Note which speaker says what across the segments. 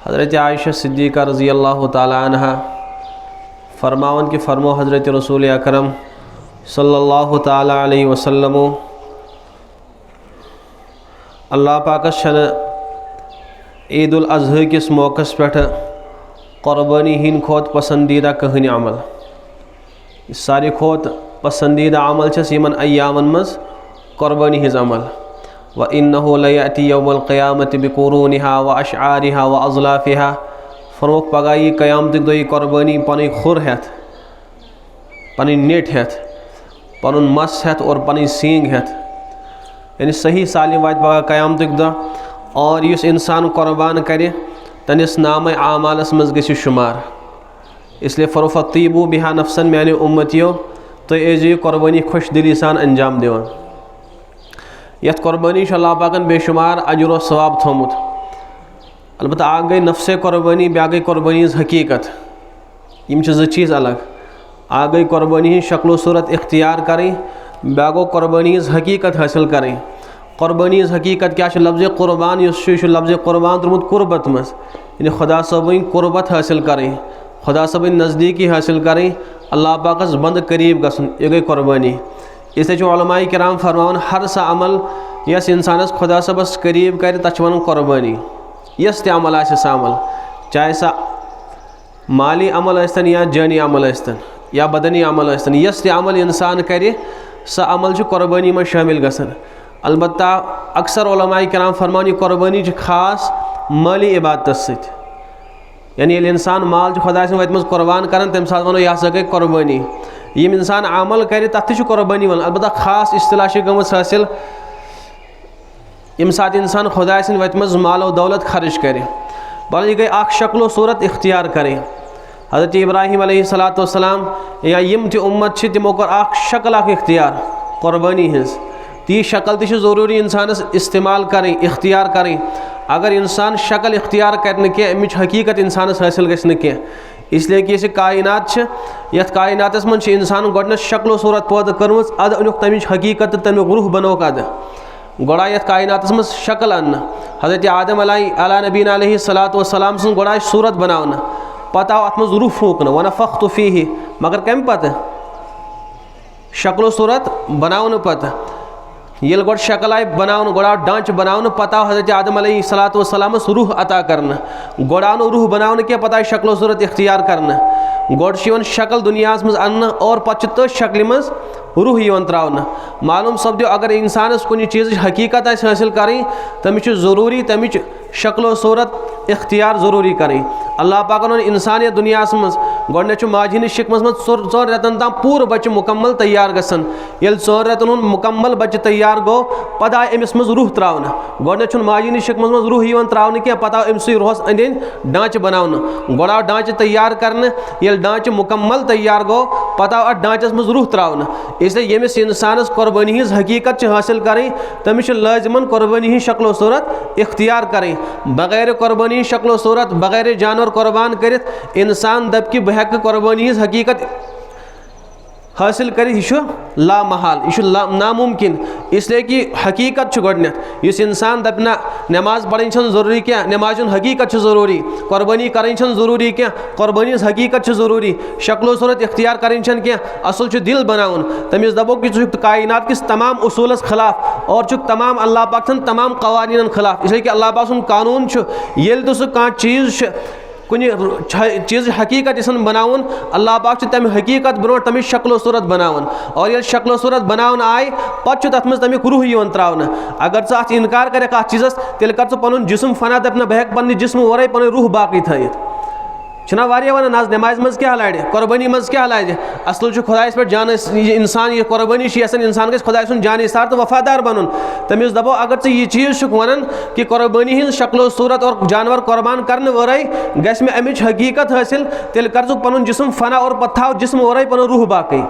Speaker 1: हज़रत आयशा सिद्दीक़ा रज़ी अल्लाह ताला अन्हा फरमावन कि फ़रमो हज़रत रसूल अकरम सल्लल्लाहु ताला अलैहि वसल्लम अल्लाह पाकस छन ईद उल अज़हा किस मौक़स पे क़ुरबानी हिंद खोत पसंदीदा कहनी अमल सारी खोत पसंदीदा अमल यमन अय्यामन मज क़ुरबानी हिज अमल व इन्नहु लयअती यौमल क़ियामति बिक़ुरूनिहा व अशआरिहा व अज़लाफ़िहा फरमोक पगह यी क़यामत दो यी क़ुरबानी पन खुर हेथ पन नेट हेथ पन मस हेथ और पन सींग हेथ यानी सही सालिम वात पगह क़यामत दो और इस इंसान क़ुरबान करे तनिस नाम आमालस मज गि शुमार इसलिए फ़रोफ़तीबू बिहा नफसन मैंने उम्मतियों तो एजी क़ुरबानी खुश दिली सान अंजाम दिवान यथ क़ुरबानी अल्लाह पाकन बेशुमार अजर व सवाब थोमुत अलबत्ता आ गई नफ्स क़ुरबानी ब्या गई क़ुरबानी हकीकत यम ज चीज़ अलग आ गई क़ुरबानी शक्ल सूरत इख्तियार करें ब्या गो क़ुरबानी हकीकत हासिल करें क़ुरबानी हकीकत क्या लफ्ज़ क़ुरबान लफ्ज़ क़ुरबान तुरमुत कुर्बत मज यानी खुदा सबन कुर्बत हासिल करें खुदा सबन नज़दीकी हासिल करें अल्लाह पाकस बंद करीब गसन यह गई क़ुरबानी इसलिए उलमाए किराम फरमान हर सा अमल यस इंसानस खुदा सबस करीब कर तथ वन क़ुरबानी यस ते अमल आसे सा अमल चाहे सा माली अमल आस्तन या जानी अमल आस्तन या बदनी अमल आस्तन यस ते अमल इंसान करे सा अमल क़ुरबानी में शामिल गसन अलबत्ता अक्सर उलमाए किराम फरमान यह क़ुरबानी खास माली इबादत सत यानी ये इंसान माल खुदा वत मज क़ुरबान कर तम साथ वनो यह गई क़ुरबानी यम इंसान अमल कर तथ क़ुरबानी वन अलबत्ता खास इस्तिलाह गमत हासिल यम साथ इंसान खुदा वत मज माल दौलत खर्च करे बल यह गई अख शक्ल सूरत इख्तियार करें हज़रत इब्राहीम अलैहिस्सलाम या यम ति उम्मत तिमो कर अख शक्ल इख्तियार क़ुरबानी हज ती शक्ल ती ज़रूरी इंसानस इस्तेमाल करें इख्तियार करें अगर इंसान शक्ल इख्तियार कर कह अमिच हकीकत इंसानस हासिल गि कह इसलिए कि यह कायनात यथ कायनातस मन इंसान गोडन शक्ल सूरत पैदा कर्म अद अन तमिच हकीकत तमिक रूह बनोक अद गोड़ा यथ कायनातस मज शक्ल अन्न हज़रत आदम अला नबीन अलैहिस्सलातु वस्सलाम सुन गोड़ा सूरत बनावन पता अत मज रूह फूकन वनफ़ख़्तु फ़ीहि मगर कम पत शक्ल सूरत बनावन पत ये गोड शक्ल आय बनावन गोड़ा ढांच बनावन पता हज़रत आदम अलैहिस्सलातु वस्सलामस रूह अता करन गोड़ा रूह बनावन क्या पता शक्ल सूरत इख्तियार करन गोड शक्ल दुनिया मज अन्न और पत तथ शक्ल मज रूह त्रावन मालूम सपदो अगर इंसानस कुछ चीज़ हकीकत हासिल करें तमिच ज़रूरी तमिच शक्ल सूरत इख्तियार ज़रूरी करें अल्लाह पाकन इंसान दुनिया मज गोडन माज हंदिस शिकमस मज 4 रेतन तम पूर बच्चे मुकम्मल तैयार गसन ये 4 रेतन मुकम्मल बच्चे तैयार गो पता आय अमिस मज रूह त्रावन गोडन माज हंदिस शिकमस मज रूह त्रावन क्या पता अमस रूहस अंद ढांच बनावन गोड़ा ढांच तैयार करने ये ढांच मुकम्मल तैयार गो पता अ ढांचस मज रूह त्रावन इसलिए यमिस इंसानस क़ुरबानी हज हकीकत हासिल करें तमिस लाजिमन क़ुरबानी शक्ल सूरत इख्तियार करें बगैर क़ुरबानी शक्ल सूरत बगैर जानवर क़ुरबान कर इंसान दब कि बह हेक क़ुरबानी हज हकीकत हासिल कर लामहाल यह नामुमकिन इसलिए कि हकीकत गोडनेथ इस इंसान दप ना नमाज पढ़न ज़रूरी क्या नमाज हकीकत ज़रूरी क़ुरबानी करें ज़रूरी क्या क़ुरबानी हकीकत ज़रूरी शक्ल सूरत इख्तियार करें क्या असल दिल बनावन तमिस दपो कि कायनात किस तमाम उसूलस खिलाफ और तमाम अल्लाह पाक तमाम कवानीन खिलाफ इसलिए कि अल्लाह पाक सुन कानून ये तो सह कह चीज़ कुछ चीज़ हकीकत बनावन अल्लाह पाक तम हकीकत ब्रो तमिस शक्ल सूरत बनावन और ये शक्ल सूरत बनावन आय पत तथ मज तमिक रूह त्रावन अगर ज़ इनकार कर चीज़स तेल कर पन जिस्म फना दप ना बह पन्न जिस्म वरे पन रूह बाकी थत छना वारिया वन आज नमाज मज क्या लड़ क़ुरबानी मज क्या लड़ असल खुदायस पे जान इंसान यह क़ुरबानी इंसान गस खुदा सुन जान सार तो वफादार बनन तमिस दपो अगर यह चीज़ वन कि क़ुरबानी हज शक्ल सूरत और जानवर क़ुरबान करने वरई गस में अमिच हकीकत हासिल तेल कर पन जिस्म फना और पत थो जिस्म वरई पन रूह बाकी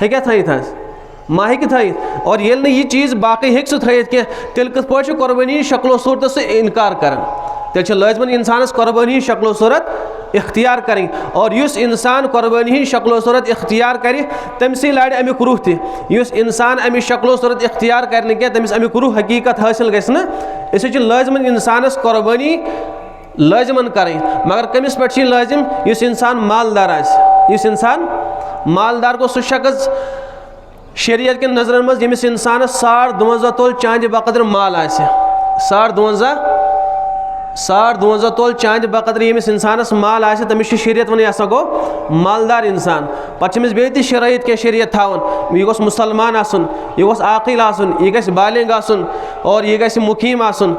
Speaker 1: हे थत मा हे थत और ये यह चीज़ बाकी हे थत कह तेल कथ पे क़ुरबानी शक्ल सूरत से इनकार कर तेल लाजमन इंसानस क़ुरबानी शक्ल सूरत इख्तियार करें और इस इंसान क़ुरबानी शक्ल सूरत इख्तियार करे तमसी लड़ अमिक रूह तुस इंसान अमिक शक्ल सूरत इख्तियार कर तमिस अमिक रूह हकीकत हासिल गि इस लाजमन इंसानस क़ुरबानी लाजिमन करें, मगर कमिस पे लाजिम इस इंसान मालदार आए, इस इंसान मालदार को सह शख्स शरीयत के नजरन मज यमिस इंसान 52.5 तोल चांद बकदर माल आए, 52.5 तोल चांद बकदर यमिस इंसानस माल आए, तमिस शरीयत वन यह गो मालदार इंसान। पे बे शराइत क्या शरीयत थावन, यह गोस मुसलमान आसन, यह गोस आकिल आसन, यह गस बालिग आसन और यह गस मुकीम आसन,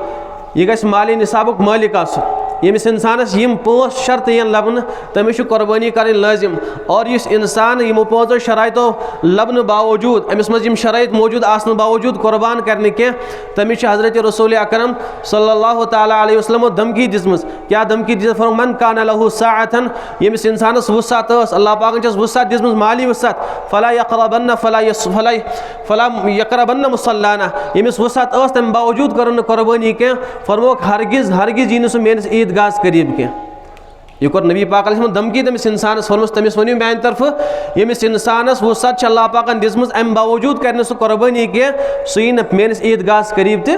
Speaker 1: यह गस माली निसाबुक मालिक आसन। यमिस इंसानस यम 5 शर्त यन लबन तमिस कुर्बानी करें लाजिम। और इस इंसान यमो 5 शराइतों लबन बावजूद, अमिस मज यम शराइत मौजूद आसन बावजूद कुर्बान करने के तमिस हजरत रसूल अकरम सल्लल्लाहु तआला अलैहि वसल्लम धमकी दिसमस। क्या धमकी दिस? मन कान लहु साअतन, यमिस इंसानस वुसअत अल्लाह पाकन चस वुसअत दिसमस, माली वुसअत, फला यक़रबन्न मुसल्लाना, यमिस वुसअत तम बावजूद करन कुर्बानी के फरमोक हरगिज हरगिज यीन सु मेनिस ईदगाह करीब के। यह कोर नबी पाक धमकी तमिस इंसानस फरमस, तमिस वनियो मेन तरफ यमिस इंसानस वुसअत अल्लाह पाकन दिसमस, अम बावजूद कर सह कुर्बानी के सह यी मेनिस ईदगाह करीब ते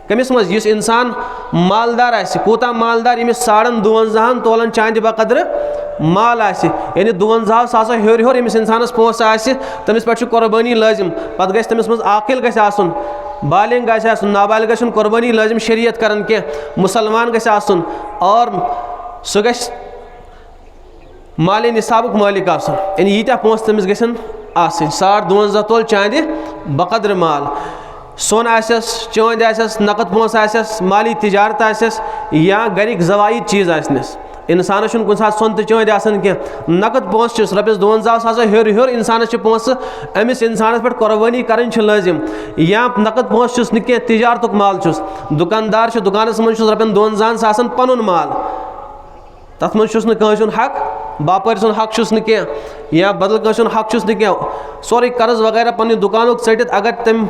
Speaker 1: कमिस मज इस इंसान मालदार आए, कूता मालदार यमिस 52.5 तोलन चांद बकदर माल आए, यानी 52 हेर हेर यमिस इंसानस पोस आए, तमिस पे कुर्बानी लाजिम। पत गस तमिस मज आकिल गस आसन, बालिग गस आसन, नाबालिग गस कुर्बानी लाजिम शरीयत करन के, मुसलमान गस आसन और सह गस माली निसाबुक मालिक आसन, यानी यीत्या पोस तमिस गसन आसन। 52.5 तोल चांद बकदर माल, सोन आसस, चांद आसस, नकद पोस आसस, माली तिजारत आसस या गरिक जवाइद चीज़ आसनस। इंसान कुन सात सोन तो चांद आसान क्या, नकद पोस रपस 52,000 हेर हेर इंसान पोस अमिस इंसानस पे कुर्बानी करें लाजिम। या नकद पोस न क्या, तिजारतुक माल दुकानदार दुकानस मज रपन 2,000 पनुन माल, तथ मज न हक, बापर सुन हक न क्या या बदल कंस हक न क्या, सोरे कर्ज वगैरह पन्न दुकानुक टित, अगर तम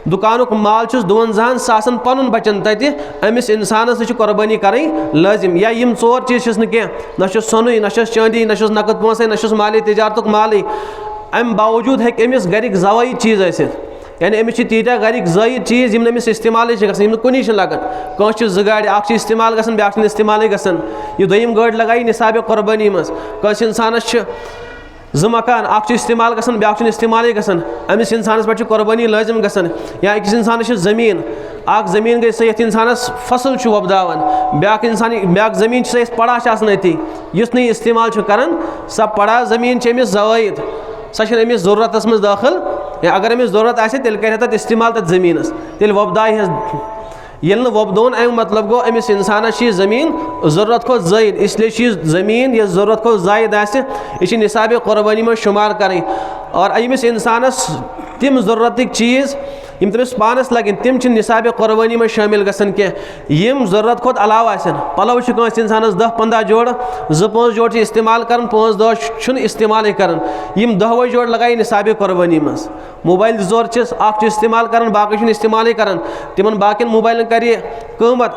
Speaker 1: दुकानुक माल 52,000 पनुन बचन तति अमिस इंसानस कुर्बानी करें लाजिम। या यम 4 चीज़ न क्या, न सोन, न चांदी, न नकद पोस, न माली तिजारतुक माल, अम बावजूद हे अमिस गरिक जवाई चीज़ आसित, यानी अमिस तीत्या गरिक जायद चीज़ यम अमिस इस्तेमाल कुनी लगन। कंस 2 गाड़, अख इस्तेमाल गसन, ब्याक इस्तेमाल गसन, यह दोयम गाड़ लगाई निसाब कुर्बानी मज। कंस इंसानस 2 मकान, अख इस्तेमाल गसन, ब्याक इस्तेमाल गसन, अमिस इंसानस पे कुर्बानी लाजिम गसन। या अकिस इंसानस ज़मीन, अख ज़मीन गई सह इंसानस फसल वपदावन, ब्याक इंसान ब्याक ज़मीन सह पड़ा अति, युस नहीं इस्तेमाल करान, सह पड़ा ज़मीन अमिस जवायद, सह अमिस ज़रूरत मज दाखिल। या अगर अमिस ज़रूरत आसे तेल कर तत इस्तेमाल तथ ज़मीनस, तेल वपदाय ये वपदोन अम मतलब गो अमिस इंसानस ज़मीन ज़रूरत खो ज़ायद, इसलिए ज़मीन ये ज़रूरत खो ज़ायद आसे यह निसाब कुर्बानी में शुमार करें। और अमिस इंसानस तिम ज़रूरतिक चीज़ यम तमिस पानस लगन तिम निसाब कुर्बानी में शामिल गसन के, यम ज़रूरत खोत अलाव आसन। पलव कंस इंसानस 10-15 जोड़, 2-5 जोड़ इस्तेमाल कर, 5-10 इस्तेमाल कर, यम 10 जोड़ लगाई निसाब कुर्बानी मज। मोबाइल जोर अख इस्तेमाल कर, बाकी इस्तेमाल कर, तिमन बाकिन मोबाइल कर कीमत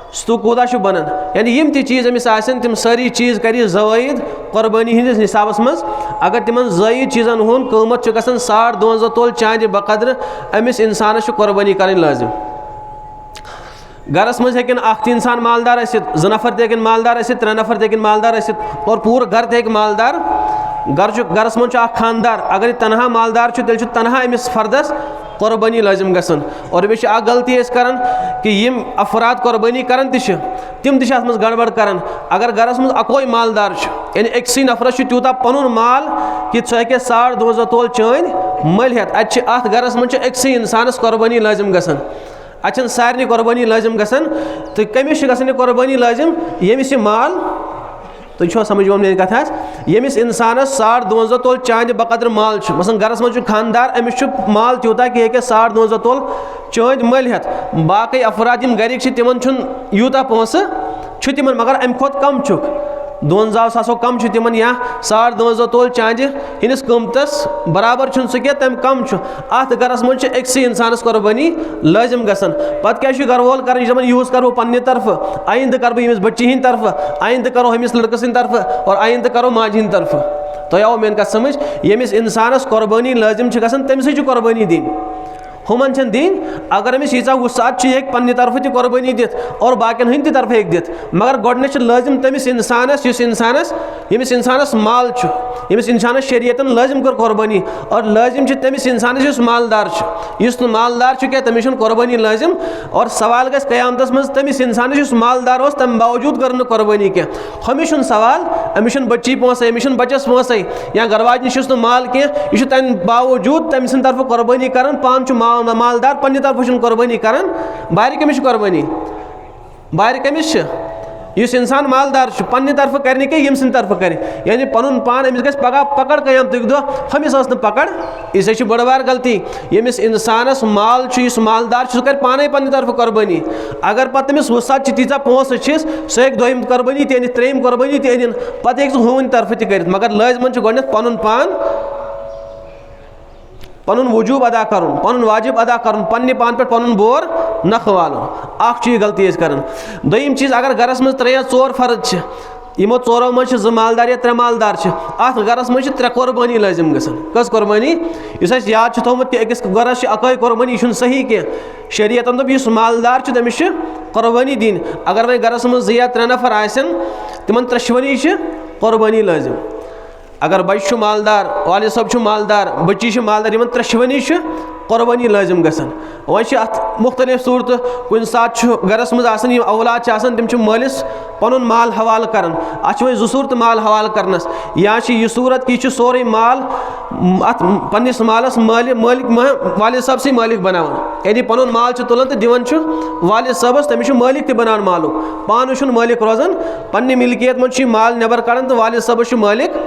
Speaker 1: सो कूदा बनन, यानी यम ती चीज़ अमिस आसन तिम सारी चीज़ कर ज़वायद कुर्बानी हंदिस निसाबस मज। अगर तिमन ज़ायद चीज़न हुन कीमत गसन 52.5 तोल चांद बकदर, अमिस इंसानस कुर्बानी करें लाजिम। गरस मज हेकन अख इंसान मालदार आसित, 2 नफर तेकन मालदार आसित, 3 नफर तेकन मालदार आसित, और पूरा घर तेक मालदार। गरस मज खानदार, अगर तनहा मालदार तेल तनहा अमिस फर्दस कुर्बानी लाजिम गसन। और बे गलती करान कि यम अफराद कुर्बानी करान तिम मज गड़बड़ करान। अगर गरस मज अकोई मालदार, यानी अक्सी नफरस त्यूता पनुन माल कि सह हे 2.5 तोल चांद मल हेत, अत गरस मज अक्सी इंसानस कुर्बानी लाजिम गसन, अचन सारे कुर्बानी लाजिम गसन। तो कमिस गसन कुर्बानी लाजिम यमिस माल, तुम समझ मेरी कथा, यमिस इंसानस 2.5 तोल चांद बकदर माल, मसन गरस मज खानदार, अमिस माल त्यूता कि 2.5 तोल चांद मल हेत। बाकी अफराद गरिक तिमन यूता पोस तिमन, मगर अम खोत कम 52,000 कम तिमन, या 2.5 तोल चांद हंदिस कीमतस बराबर सह क्या तम कम, अत गरस मज अक्सी इंसानस कुर्बानी लाजिम गसन। पत क्या घर वोल कर यूज करो पन्ने तरफ, आइंद कर यमिस बच्ची हिंद तरफ, आइंद करो हमिस लड़कस हिंद तरफ, और आइंद करो माज हिंद तरफ। तो आओ मेन कत समझ, यमिस इंसानस कुर्बानी लाजिम गसन तमिस कुर्बानी दिन। हुमन छन दिन अगर अमिस यीचा वसात ये पन्ने तरफ तह कुर्बानी दित और बाकियन हंद तरफ हेक दित मगर गोडने लाजिम तमिस इंसानस यमिस इंसानस माल यमिस इंसानस शरीयतन लाजिम कर कुर्बानी और लाजिम तमिस इंसानस मालदार मालदार क्या तमिस कुर्बानी लाजिम और सवाल गस क़यामतस मज तमिस इंसानस मालदार उस तम बावजूद कर कुर्बानी क्या हमिश सवाल अमिश बच्ची पोस अमिश बच्चस पोस या गरवाज निश माल क्या यह तम बावजूद तमिस तरफ कुर्बानी कर पान मालदार पन्ने तरफ कुर्बानी कर बाहर कमिश कुर्बानी बाहर कमिश इस इंसान मालदार पन्ने तरफ कर यम सिंद तरफ कर यानी पन पान अमिस गस पगह पकड़ क़यामतुक दह हमिस पकड़ इस बड़ बार गलती यमिस इंसानस माल इस मालदार सह कर पाने पन्ने तरफ कुर्बानी अगर पत तमिस वसत तीचा पोस सह हेक दोयम कुर्बानी तह अनित त्रेयम कुर्बानी तह अन पत हेक हुन तरफ तह कर मगर लाजिमन गोडनेथ पन पान पनुन वजूब अदा कर पनुन वाजिब अदा कर पन्ने पान पे पनुन बोर नख वालन अख चीज गलती कर दोयम चीज अगर गरस मज 3 या 4 फर्द यमो 4 मज 2 मालदार या 3 मालदार अत गरस मज 3 कुर्बानी लाजिम गसन कस कुर्बानी इस याद थोमुत कि अकिस गरस अकै कुर्बानी यह सही कह शरीयतन दोप इस मालदार तमिस कुर्बानी दिन अगर वह गरस मज 2 या 3 नफर आसन तिमन 3 कुर्बानी लाजिम अगर बच्च मालदार वालिद सब मालदार बच्ची मालदार इन 3 कुर्बानी लाजिम गसन वह अत मुख्तलिफ सूरत कुन सात गरस मज औलाद तम मालिस पनुन माल हवाल कर अत 2 सूरत माल हवाल करनस या यह सूरत कि यह सोरे माल अत पन्निस मालस मालिक वालिद सब से मालिक बनावन यानी पनुन माल तुलान तो दिवन वालिद सबस तमिस मालिक तह बनान मालुक पान मालिक रोजान पन्ने मिल्कियत मज माल नबर कड़ान तो वालिद सबस मालिक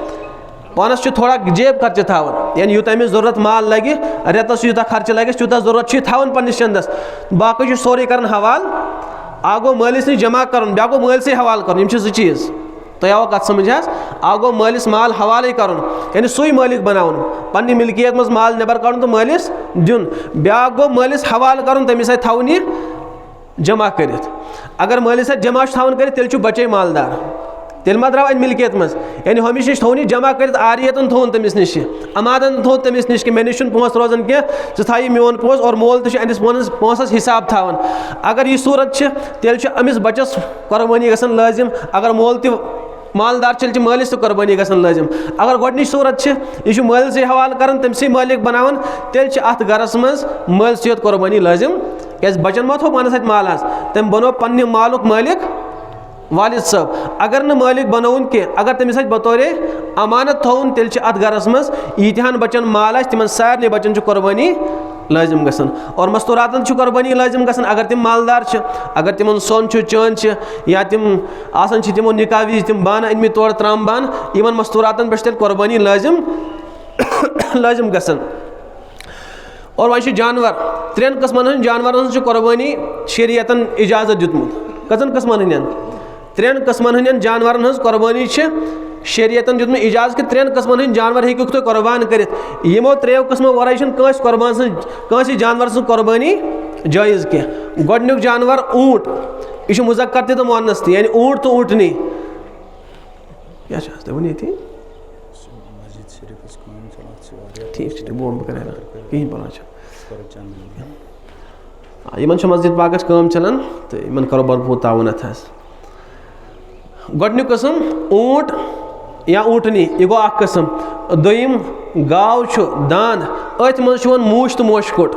Speaker 1: पानस थोड़ा जेब खर्च थावन यानी यूत अमिस जरूरत माल लगे रेतस यूत खर्च लगे यूत जरूरत थावन पन्निस चंदस बाकी सोरे कर हवाल आ गो मालिस नश जमा कर ब्या गो माल से हवाल कर 2 चीज तो आव कत समझ आ गो मालिस माल हवाले कर यानी सुई मालिक बनावन पन्ने मिल्कियत मज माल नबर कड़न तो मालिस दिन ब्या गो मालिस हवाल कर तमिस थवन यह जमा कर अगर मालिस जमा थवन कर तेल बचे मालदार तेल मा द्राव मिल्कियत मज यानी हमिश नश थोन जमा कर आरियतन थोन तमिस नश अमादन थोन तमिस नश कि मे नश पोस रोजान कह थाई मोन पोस और मोल तो पोसस हिसाब थावन अगर यह सूरत तेल अमिस बच्चस कुर्बानी गसन लाजिम अगर मोल त मालदार चल मालिस तो कुर्बानी गसन लाजिम अगर गोडनिच सूरत यह माल से हवाल कर तमसे मालिक बनावन तेल अत गरस मज माल से कुर्बानी लाजिम क्या बचन मा थो पानस माल तम बनो पन्ने मालुक मालिक वालिद सब अगर न मालिक बनोन के अगर तमिस बतौर अमानत थोन तेल अत गरस मज यीतहन बचन माल तिमन सारे बचन कुर्बानी लाजिम गसन और मस्तूरातन कुर्बानी लाजिम गसन अगर तिम मालदार अगर तिमन सोन चान या तिम आसान तिमो निकाह विज तिम बान अनमि तोड़ त्राम बान इन मस्तूरातन पे कुर्बानी लाजिम लाजिम गसन और वह जानवर 3 कस्मन जानवर कुर्बानी शरीयतन इजाजत दितमुत कजन कस्मन 3 कस्मन जानवर कुर्बानी शरीयतन दितमुत इजाजत कि 3 कस्मन जानवर हेकु तुम कुर्बान कर यमो 3 कस्मों वराई कुर्बान जानवर सं कुर्बानी जायज़ कह गोडनुक जानवर ऊँट यह मुज़क्कर तो मुअन्नस यानी ऊँट तो ऊँटनी क्या वन थी ठीक बोम कर कहीं इन मस्जिद पाकस काम चलान तो इन करो भरपूर ताउनत गोडनुक कस्म ऊँट या ऊँटनी यह गो अख कस्म दोयम गाव दांद अथ मज मूश तो मोश कोट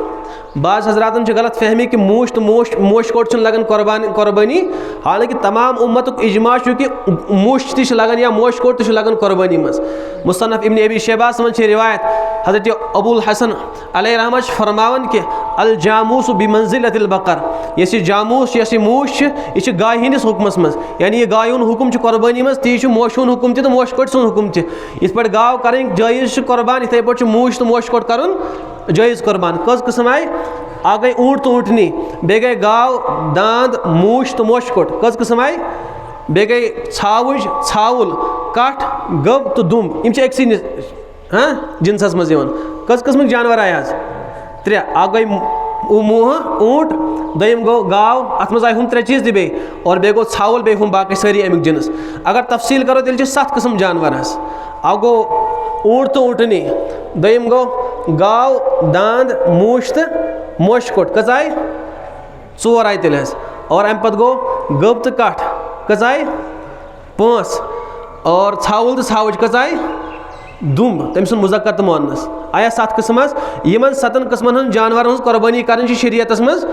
Speaker 1: बाज़ हजरातन गलत फहमी कि मूश तो मोश कोट लगन कुर्बानी हालांकि तमाम उम्मतुक इजमा कि मूश तह लगन या मोश कोट तह लगन कुर्बानी मज मुसन्नफ इब्न अबी शैबास मज रिवायत हजरत अबुल हसन अलैहि रहमत फरमावन कि अल जामूस बिमंजिलतिल बकर यह जामूस यह मूश यह गाय हंदिस हुक्मस मज यानी यह गाय हुकुम कुर्बानी मज ती मोश हुकुम तो मोश कोट सुन हुकुम इत पे गाव कर जायज़ कुर्बान इथे पे मूश तो मोश कोट कर जायज़ कुर्बान कस किस्म आय आ गई ऊँट तो ऊँटनी बे गई गाव दांद मूश तो मोश कोट कस किस्म आय बे गई छावुज छावुल कठ गब तो दुम एक जिनसस मज कस किस्म जानवर आय आज 3 आ गई मुह ऊँट दोयम गो गाव अत मज आय हम 3 चीज़ बे और बे गो छावुल बे हम बाकी सारी अमिक जिनस अगर तफसील करो तेल 7 किस्म जानवर आ गो ऊँट तो ऊँटनी दोयम गो गाव दांद मूश तो मोश कोट कच आय 4 आय तेल और अम पत गो गब तो कठ कच आय 5 और छावल तो छावच कच आय दुम तम सुन मुजक्कर तो मोनस आया 7 किस्म यमन 7 किस्मन जानवर हज कुर्बानी कर शरीयत मज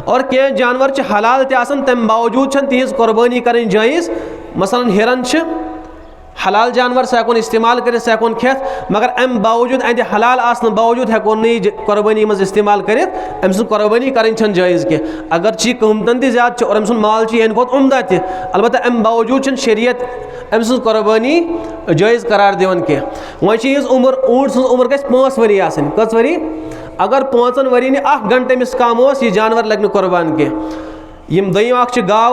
Speaker 1: और कह जानवर हलाल तम बावजूद तिज कुर्बानी कर जायज़ मसलन हिरन हलाल जानवर सह हेकोन इस्तेमाल कर सह हेकोन खेत मगर अम बावजूद अंद हलाल आसने बावजूद हेकोन नहीं कुर्बानी मज इस्तेमाल कर अम सुन कुर्बानी कर जायज़ कह अगर ची कीमतन तह ज़्यादा और अम सुन माल अन खुद उम्दा तह अलबत्ता अम बावजूद शरीयत अम सुन कुर्बानी जायज़ करार दिवन कह वह उम्र ऊँट सज उम्र गई 5 वरी आसन कस वरी अगर 5 वरी ने 1 घंटे अमिस कम यह जानवर लग कुर्बान कह यम दयम अख गाव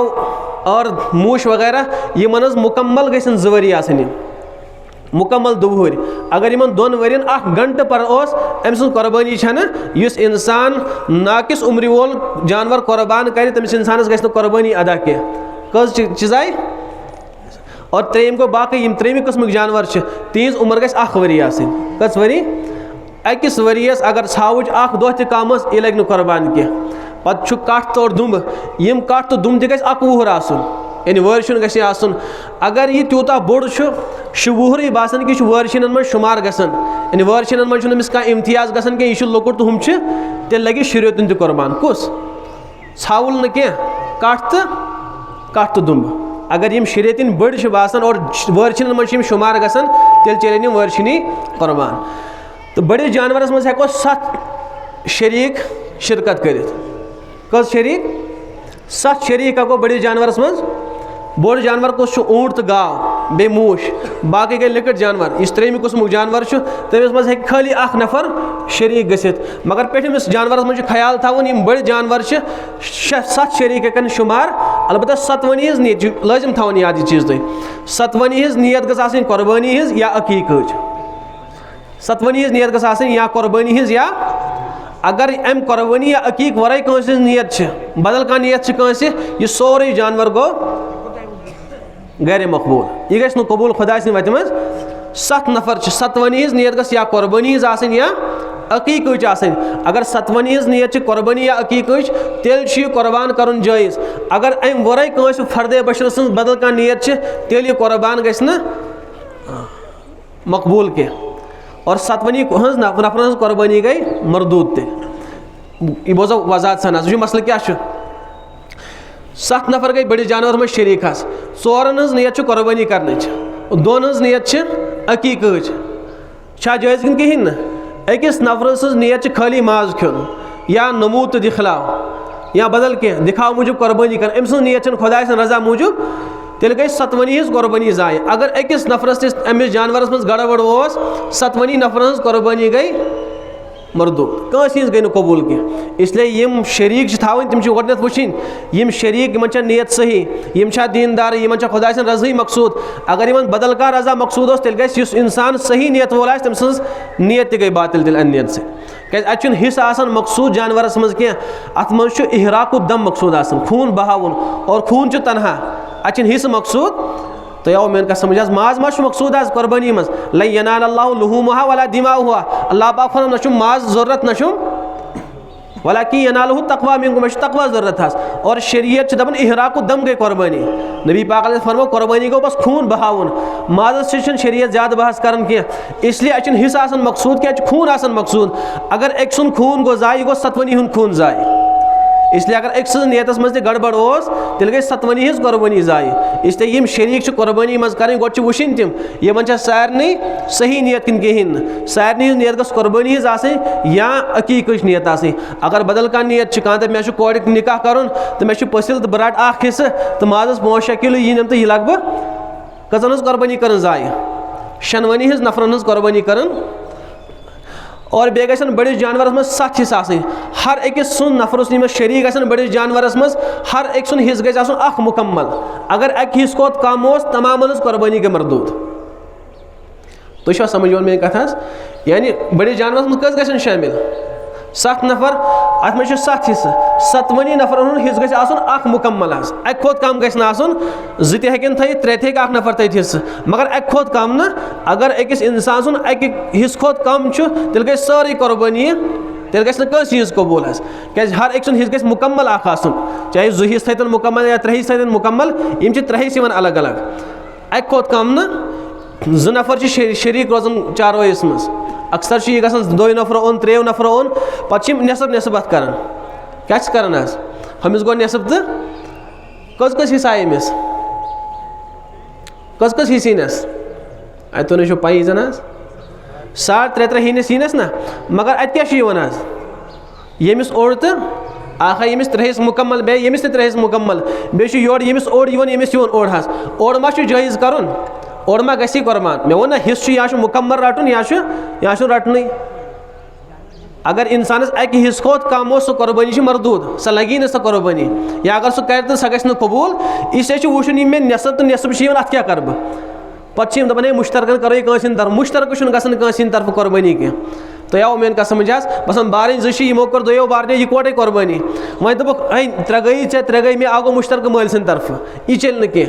Speaker 1: और मूश वगैरह यमन मुकम्मल गसन 2 वरी आसन मुकम्मल 2 वरी अगर इन 2 वरियन 1 घंटे पर अम सुन कुर्बानी इस इंसान नाकिस उम्र वोल जानवर कुर्बान कर तमिस इंसानस गस कुर्बानी अदा कह कस चीज़ आय और त्रेम गो बाकी त्रेमि किस्म जानवर तीज उम्र गस 1 वरी आसन कस वरी अकिस वरियस अगर छावच 1 दह तह कम यह लग कुर्बान कह पत कठ तो दुम यम कठ तो दुम तह 21 आसन यानी वर्शन गस आसन अगर यह तूता बोड़ शुवुर बासान कि वर्शन मज शुमार गसान यानी वर्शन मज कह इम्तियाज गसान कि यह लुकुट तो हम तेल लगे शरीयतन तह कुर्बान कुस छावल न कह कठ तो दुम अगर यम शरीयतन बड़ बासान और वर्शन मज शुमार गसान तेल चलन वर्शनी कुर्बान तो बड़े जानवरस मज हेको 7 शरीक शिरकत कर कस शरीक 7 शरीक हेको बड़े जानवरस मज बोड़ जानवर कुछ ऊँट तो गाव बे मूश बाकी गई लकट जानवर इस 3 किस्म जानवर तमिस मज खाली 1 नफर शरीक गसित मगर पेठमिस जानवरस मज ख्याल थवन यम बड़ जानवर 7 शरीक हेकन शुमार अलबत्ता 7वनी हज नीयत लाजिम थवन याद यह चीज़ तुम 7वनी हज नीयत गस आसनि कुर्बानी हज या अकीक़ 7वनी हज नीयत गस आसनि या कुर्बानी हज या अगर अम कुर्बानी या अकीक़ वराई कंस नीयत बदल कह नीयत कंस यह सोरे जानवर गो गैर मकबूल यह गि कबूल खुदा सद वत मज 7 नफर 7वनी हज नीयत गस या कुर्बानी हज आसनि या अकीक़ आसनि अगर 7वनी हज नीयत कुर्बानी या अकीक़ तेल कुर्बान कर जायज़ अगर अम वराई कंस फर्दे बशर सज बदल कह नीयत तेल यह कुर्बान गस मकबूल के और 7वनी हज नफर हज कुर्बानी गई मरदूद तह बोजो वजात सन वह मसल क्या 7 नफर गई बड़े जानवर मज शरीक 4 हज नीयत कुर्बानी कर 2 हज नीयत अकीक़ जायज़ कि कहें अकिस नफरस नीयत खाली माज खुन या नमूद तो दिखलाव या बदल कह दिखाव मूजूब कुर्बानी कर अम सज नीयत खुदा रजा मूजूब तेल गई 7वनी हज कुर्बानी ज़ाय अगर अकिस नफरस अमिस जानवरस मज गड़बड़ 7वनी नफर हज कुर्बानी गई मरदूद कंस हज गई कबूल कह इसलिए यम शरीक थवन तम गड वुन यम शरीक इन नीयत सही यम दीनदार इन खुदा रज़ी मकसूद अगर इन बदल का रजा मकसूद तेल गि इंसान सही नीयत वोल तम सज नीयत गई बातिल तेल नीयत से क्या हिस्स आसान मकसूद जानवरस मज कह अत मज इहराक दम मकसूद आसान खून बहावन और खून तनहा अत हिस्स मकसूद तो यो मेन का समझ माज मा मकसूद आज कुर्बानी मज लन यनाल अल्लाहु लुहुमुहा वला दिमाउहा अल्लाह पाक फरमान नशुम माज ज़रूरत नशुम वलाकि यनालहु तक़वा मिनकुम तक़वा ज़रूरत हस और शरीयत दपन इहराक दम गई कुर्बानी नबी पाक अलैहि फरमाओ कुर्बानी गो बस खून बहावन माज से शरीयत ज़्यादा बहस करन कह इसलिए अचन हिस्स आसन मकसूद क्या खून आसन मकसूद अगर एक सुन खून गो ज़ाय गो 7वनी हुन खून ज़ाय इसलिए अगर एक नीयतस मज गड़बड़ तेल गई 7वनी हज कुर्बानी ज़ाय इसलिए यम शरीक कुर्बानी मज कर गोड वुन तम यमन सारे सही नीयत किन कहें सारे नीयत गस कुर्बानी हज आसनि या अकीक़ नीयत आसनि अगर बदल कह नीयत कह मे कोड़ निकाह कर तो मे पसिल तो बह रट 1 हिस्स तो माजस 5-6 किलो यह नम तो यह लग कजन हज कुर्बानी कर ज़ाय 6वनी हज नफरन हज कुर्बानी कर और बे गन बड़िस जानवरस मज 7 हिस्स आसनि हर अकिस सुन नफरस यम शरीक गन बड़िस जानवरस मज हर एक सुन हिस्स गज आसन 1 मुकम्मल अगर एक हिस्स कोत कम तमाम कुर्बानी गई मरदूद तुम समझ मेरी कथ यानी बड़िस जानवरस मज कस गन शामिल 7 नफर अत मे 7 हिस्स 7वनी नफर हिस्स गस आसन 1 मुकम्मल अक खोत कम गस आसन 2 ते हेकन थी 3 ते 1 नफर थी हिस्स मगर अक खोत कम न अगर अकिस इंसान सुन अक हिस्स खोत कम तेल गई सारी कुर्बानी तेल गस कंस हिस्स कबूल क्या हर एक हिस्स गस मुकम्मल चाहे 2 हिस्स थन मुकम्मल या 3 हिस्स थन मुकम्मल यम 3 हिस्स अलग अलग अक खोत कम न 2 नफर शरीक रोजान चारवाइस मज अक्सर यह गसान 2 नफर ओन 3 नफर ओन पे नेसब नेसब अत कर क्या कर हमिस गो नेसब तो कस हिस्सा अमिस कस हिस्स नस अत तो पाई जन 3.5 हिनिस यीनस ना मगर अत क्या यमिस ओड तो आखा यमिस 3 हिस्स मुकम्मल बे यमिस 3 हिस्स मुकम्मल बे योर यमिस ओड यमिस ओड ओड मा जायज़ करुन ओड मा गसी कुर्बान मे वो ना हिस्स या मुकम्मल रटुन या रटन अगर इंसानस अक हिस्स खोत कम हो सह कुर्बानी मरदूद सह लगी ना सह कुर्बानी या अगर सह कर तो सह गि कबूल इसलिए वुचन मे नेसब तो नेसब अत क्या कर पे दपान मुश्तरकन करो कंसिन तरफ मुश्तरक गसन कंसिन तरफ कुर्बानी कह तो आव मेन कथ समझ बसान बारन 2 यमो कर 2 बारन इकवटे कुर्बानी वह दोप 3 गई 3 गई मे आ गो मुश्तरक मल सद तरफ यह चल कह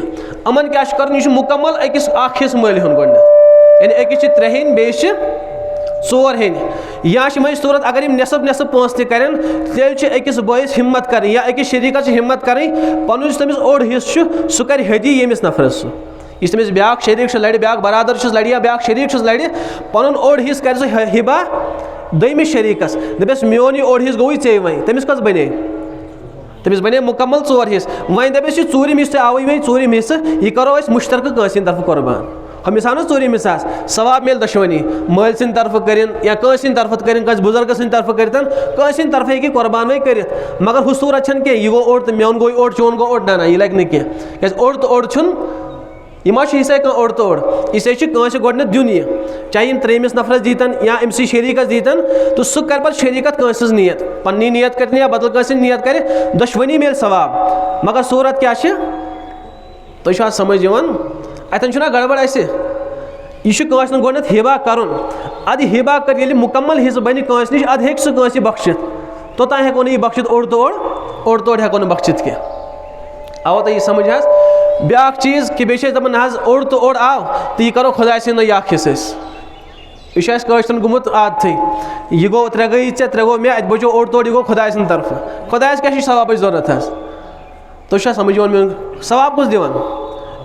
Speaker 1: अमन क्या कर मुकम्मल अकिस हिस्स मल हन गो यानी अकिस 3 हेन बे 4 हेन या वह सूरत अगर नेसब नेसब पोस तन तेल अकिस बॉयस हिम्मत कर या अकिस शरीकस हिम्मत कर पन तमिस ओड हिस्स सह कर हदी यमिस नफरस इस तमिस ब्या शरीक लड़ ब्या बरादर लड़ या ब्या शरीक लड़ पन ओड हिस्स कर सह हिबा दोमिस शरीकस दपस मोन यह ओड हिस्स गो ऐ वह तमिस कस बने तमिस बने मुकम्मल 4 हिस्स वह दपस यह 4 हिस्स आव वह 4 हिस्स यह करो मुश्तरक कंसिन तरफ कुर्बान हमिस आव 4 हिस्स सवाब मिल दशवनी मल सिंद तरफ कर या कंसिन तरफ कर बुजुर्ग सिंद तरफ कर कंसिन तरफ हे कुर्बान वह कर मगर हु सूरत यह गो ओड तो मेन गो ओड चोन गो ओड ना यह लग न क्या ओड तो ओड यह हिस्सा कह ओड तो ओड इसलिए गोडन दिन यह चाहे 3 नफरस दीतन या अमस शरीकस दीतन तो सह कर पे शरीकत कंस नियत पन्नी नियत कर या बदल कंस नियत कर दशवनी मिल सवाब मगर सूरत क्या तुम समझ अतन गड़बड़ यह गोडन हिबा कर अद हिबा कर मुकम्मल हिस्स बन कंस नश अद हे बख्शित तोतान हेको यह बख्शित ओड तो ओड तो ओड हेको बख्शित कह आव तो यह समझ ब्या चीज़ कि बे दपान ओड तो ओड आव तो यह करो खुदा सिंद यह हिस्स यह गुमुत आदत यह गो 3 गई 3 गो मे अत बचो ओड तोड़ यह गो खुदा सिंद तरफ खुदा क्या सवाब जरूरत तो समझ मेन सवाब कुछ दिवान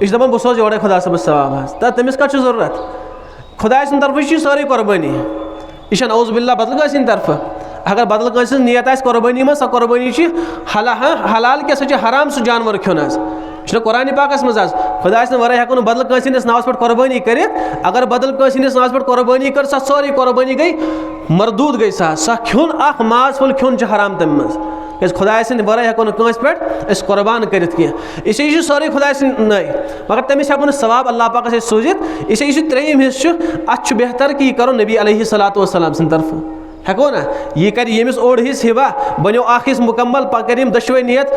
Speaker 1: यह दपान बह सोज योड़े खुदा सबस सवाब तो तमिस कत जरूरत खुदा सिंद तरफ सारी कुर्बानी यह नौज़ बिल्ला बदल कंसिन तरफ अगर बदल कंस नियत कुर्बानी मह सह कुर्बानी हलाल क्या सह हराम सह जानवर खन कुरान पाकस मज खुदा वर हेको बदल कंस नावस पे कुर्बानी कर अगर बदल कंस नावस पे कुर्बानी कर सह सारी कुर्बानी गई मरदूद गई सह खुन माज फुल खुन हराम तम मज क्या खुदा सद वर हेको कंस पे कुर्बान कर इसलिए सारी खुदा नई मगर तमिस हेको सवाब अल्लाह पाक सूजित इसलिए 3 हिस्स अत बेहतर कि यह करो नबी अलैहिस्सलातु वस्सलाम सद तरफ हेको ना यह कर यमिस ओड हिस्स हिबा बनो हिस्स मुकम्मल पे कर दशवे नियत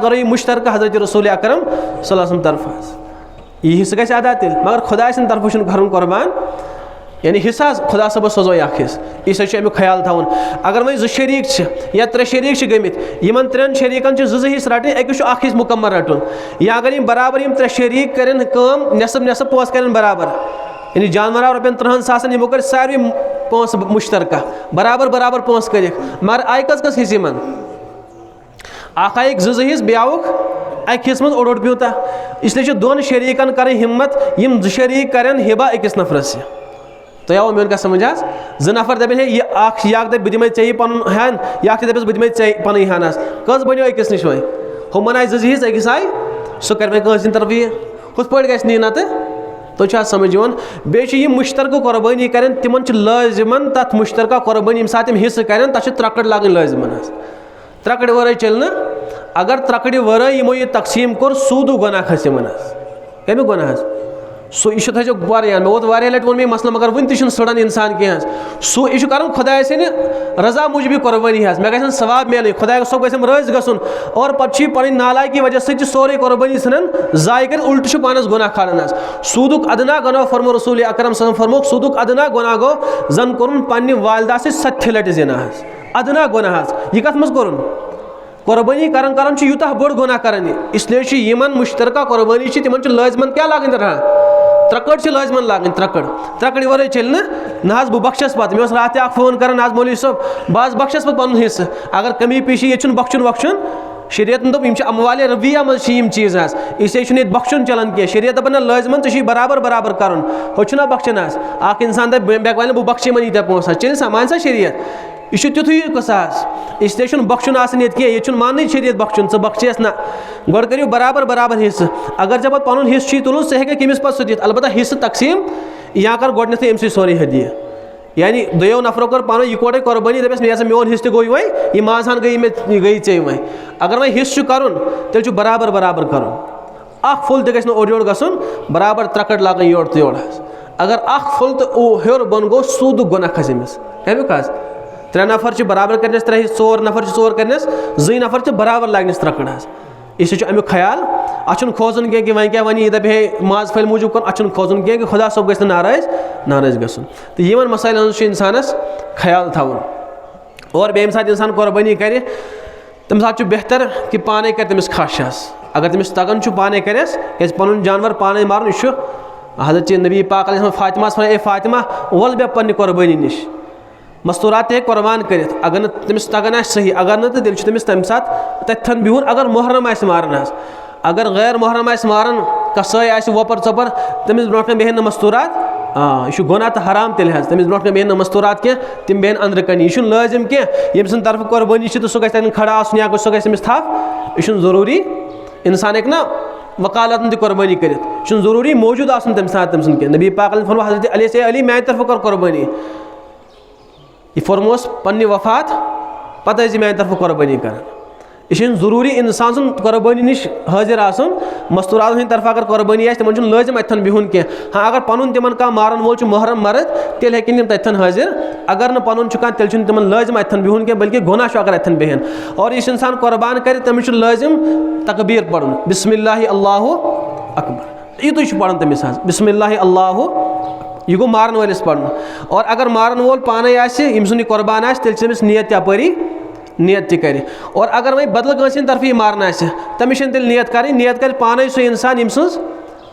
Speaker 1: करो यह मुश्तरक हजरत रसूल अकरम सल्लल्लाहु अलैहि वसल्लम तरफ यह हिस्स गस अदा तिल मगर खुदा सद तरफ कर कुर्बान यानी हिस्सा खुदा सब सोजो हिस्स इसलिए अमुक ख्याल थवन अगर वह 2 शरीक या 3 शरीक गमित इन 3 शरीकन 2 हिस्स रटन अकिस हिस्स मुकम्मल रटुन या अगर बराबर 3 शरीक कर नेसब नेसब पोस कर बराबर यानी जानवर आव रुपयन 30,000 यमो कर सारे पोस मुश्तरका बराबर बराबर पोस कर मगर आय कस हिस्स इन आयक 2 हिस्स ब्याउक अक हिस्स मज ओड प्यूता इसलिए 2 शरीकन कर हिम्मत यम 2 शरीक कर हिबा अकिस नफरस तो आव मेन क्या समझ 2 नफर दपन हे यह दप बह दिमे ऐ पन हान या दपस बह दिमे ऐ पन हान कस बनो अकिस नश वह हुमन आय 2 हिस्स अकिस आय सह कर कंसिन तरफ यह हुथ पे गि ना तो समझ बे मुश्तरक कुर्बानी कर तिम लाजिमन तथ मुश्तरका कुर्बानी यम सात हिस्स कर तथ त्रकड़ लागन लाजिमन त्रकड़ वर चल अगर त्रकड़ वर यमो यह तकसीम कोर सूदू गुनाह खस कमिक गुनाह यह थो वारिया मे वो वारिया लट वो मे मसला मगर वन तन सड़न इंसान कह यह कर खुदा रजा मूजब कुर्बानी मे गन सवाब मिल खुदा सोब गम रज गन और पे पी नालाय की वजह से सोरे कुर्बानी सन जाय कर उल्ट पानस गुनाह खान सूदुक अदना गुनाह फरमो रसूल अकरम सल्लल्लाहु अलैहि वसल्लम फरमो सूदुक अदना गुनाह गो जन कोर पन्ने वालिदा से 7 लट जिना अदना गुनाह यह कत मज कोर कुर्बानी कर यूत बोड़ गुनाह कर इसलिए यमन मुश्तरका कुर्बानी तिम लाजमन क्या लागन रहा त्रकड़ लाजमन लागन त्रकड़ वर चल ना बह बख्शस पे मे रात फोन कर मौलवी साहब बह बख्शस पे पन हिस्स अगर कमी पेशी ये बख्शन वख्शन शरीयत दोप अमवाल रबिया मज चीज़ इसलिए बख्शन चलान कह शरीयत दपान लाजमन चे बराबर बराबर कर हो बख्शन इंसान दप बह बख्शे मन यीत्या पोसा चल सा मान सा शरीयत यह तुथु कसा इसलिए बख्शन ये मान शरीयत बख्शन च बख्शेस ना गो करू बराबर बराबर हिस्स अगर जब पन हिस्स तुल सह हे कमिस पे दित अलबत्ता हिस्स तकसीम या कर गोडनेथ अमस सोरे हदिया यानी दोयो नफरों कर पानो इकोटे कुर्बानी दपस मे मोन हिस्स गई वह यह माजहान गई मे गई चे वह अगर वह हिस्स कर तेल बराबर बराबर कर फुल तक ओर योर गसन बराबर त्रकड़ लागन योर तो योर अगर फुल तो हेर बन गो सूद गुना खस अमिस अमुक 3 नफर बराबर करनस 3 4 नफर 4 करनस 2 नफर बराबर लागनस त्रकड़ इसलिए अमुक ख्याल अत खोजन कह कि वह क्या वन दप हे माज फल मूजूब कर अत खोजन कह कि खुदा सब गि नाराज गसन तो यमन मसाइल इंसानस ख्याल थवन और बेम साथ इंसान कुर्बानी कर तम साथ बेहतर कि पाने कर तमिस खाश अगर तमिस तगन पाने करस पन जानवर पाने मारन यह हजरत नबी पाक फातिमा ए फातिमा वल बे पन्ने कुर्बानी निश मस्तूरात ते कुर्बान कर अगर तमिस तगन सही अगर न तेल तमिस तम साथ तथन बिहुन अगर मुहर्रम मारन अगर गैर मुहर्रम मारन कसय वपर चपर तमिस ब्रोट बेहन मस्तूरात यह गुनाह तो हराम तेल तमिस ब्रोट बेहन मस्तूरात कह तम बेहन अंदर कन यह लाजिम कह यम सद तरफ कुर्बानी तो सह गि खड़ा आसन या सह गि थप यह ज़रूरी इंसान हे ना वकालत तक कुर्बानी कर ज़रूरी मौजूद आसन तम साथ तम सह नबी पाक फरमा हजरत अली से अली मैं तरफ कर कुर्बानी यह फरमोस पन्ने वफात पत मैं तरफ कुर्बानी कर यह ज़रूरी इंसान सुन कुर्बानी निश हाजिर आसन मस्तूरात हंद तरफ अगर कुर्बानी तिम लाजिम अतन बिहुन कह हाँ अगर पन तिम कह मारन वोल मुहर्रम मर्द तेल हेकिन तम तथन हाजिर अगर न पन तेल तिम लाजिम अतन बिहुन कह बल्कि गुनाह अगर अतन बेहन और इस इंसान कुर्बान कर तमिस लाजिम तकबीर पढ़न बिस्मिल्लाह अल्लाहु अकबर युत पढ़न तमिस बिस्मिल्लाह अल्लाहु यह गो मारन वालिस पढ़न और अगर मारन वोल पाने यम सुन कुर्बान तेल तमिस नियत यपरी नियत ति कर और अगर वही बदल कस तरफ यह मारन तमिस तेल नियत कर पाने सह इंसान यम सज